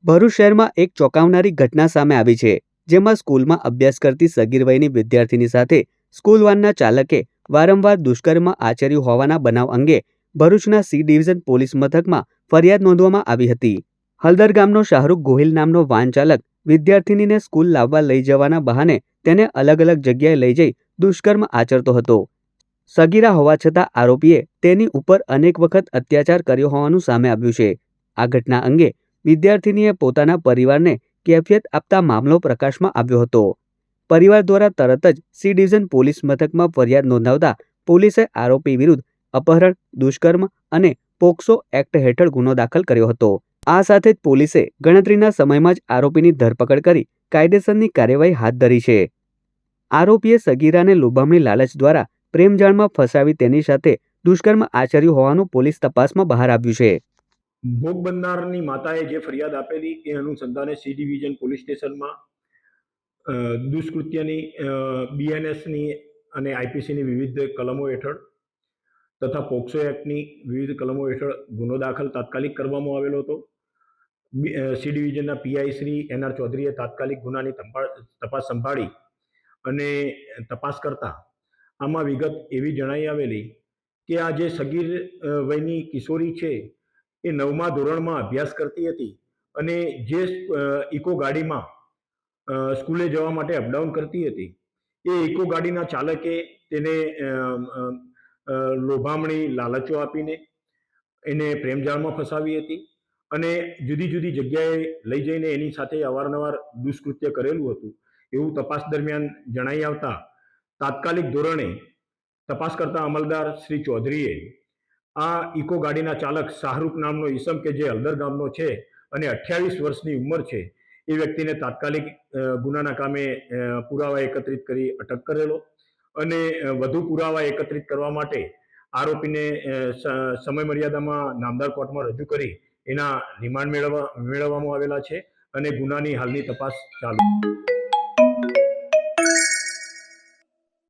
ભરૂચ શહેરમાં એક ચોંકાવનારી ઘટના સામે આવી છે, જેમાં સ્કૂલમાં અભ્યાસ કરતી સગીર વયની વિદ્યાર્થીની સાથે સ્કૂલ વાનના ચાલકે વારંવાર દુષ્કર્મ આચર્યું હોવાના બનાવ અંગે ભરૂચના સી ડિવિઝન પોલીસ મથકમાં ફરિયાદ નોંધવામાં આવી હતી. હળદર ગામનો શાહરૂખ ગોહિલ નામનો વાન ચાલક વિદ્યાર્થીનીને સ્કૂલ લાવવા લઈ જવાના બહાને તેને અલગ અલગ જગ્યાએ લઈ જઈ દુષ્કર્મ આચરતો હતો. સગીરા હોવા છતાં આરોપીએ તેની ઉપર અનેક વખત અત્યાચાર કર્યો હોવાનું સામે આવ્યું છે. આ ઘટના અંગે વિદ્યાર્થીનીએ પોતાના પરિવારને કેફિયત આપતા મામલો પ્રકાશમાં આવ્યો હતો. પરિવાર દ્વારા તરત જ સી ડિવિઝન પોલીસ મથકમાં ફરિયાદ નોંધાવતા પોલીસે આરોપી વિરુદ્ધ અપહરણ, દુષ્કર્મ અને પોક્સો એક્ટ હેઠળ ગુનો દાખલ કર્યો હતો. આ સાથે જ પોલીસે ગણતરીના સમયમાં જ આરોપીની ધરપકડ કરી કાયદેસરની કાર્યવાહી હાથ ધરી છે. આરોપીએ સગીરાને લોભામણી લાલચ દ્વારા પ્રેમજાળમાં ફસાવી તેની સાથે દુષ્કર્મ આચર્યું હોવાનું પોલીસ તપાસમાં બહાર આવ્યું છે. ભોગ બનનારની માતાએ જે ફરિયાદ આપેલી એ અનુસંધાને સી ડિવિઝન પોલીસ સ્ટેશનમાં દુષ્કૃત્યની બીએનએસની અને આઈપીસીની વિવિધ કલમો હેઠળ તથા પોક્સો એક્ટની વિવિધ કલમો હેઠળ ગુનો દાખલ તાત્કાલિક કરવામાં આવેલો હતો. સી ડિવિઝનના પીઆઈ શ્રી એનઆર ચૌધરીએ તાત્કાલિક ગુનાની તપાસ સંભાળી અને તપાસ કરતા આમાં વિગત એવી જણાઈ આવેલી કે આ જે સગીર વયની કિશોરી છે એ 9મા ધોરણમાં અભ્યાસ કરતી હતી અને જે ઇકો ગાડીમાં સ્કૂલે જવા માટે અપડાઉન કરતી હતી એ ઇકો ગાડીના ચાલકે તેને લોભામણી લાલચો આપીને એને પ્રેમજાળમાં ફસાવી હતી અને જુદી જુદી જગ્યાએ લઈ જઈને એની સાથે અવારનવાર દુષ્કૃત્ય કરેલું હતું એવું તપાસ દરમિયાન જણાઈ આવતા તાત્કાલિક ધોરણે તપાસ કરતા અમલદાર શ્રી ચૌધરીએ આ ઇકો ગાડીના ચાલક શાહરૂખ નામનો ઈસમ કે જે હળદર ગામનો છે અને 28 વર્ષની ઉંમર છે એ વ્યક્તિને તાત્કાલિક ગુનાના કામે પુરાવા એકત્રિત કરી અટક કરેલો અને વધુ પુરાવા એકત્રિત કરવા માટે આરોપીને સમય મર્યાદામાં નામદાર કોર્ટમાં રજૂ કરી એના રિમાન્ડ મેળવવામાં આવેલા છે અને ગુનાની હાલની તપાસ ચાલુ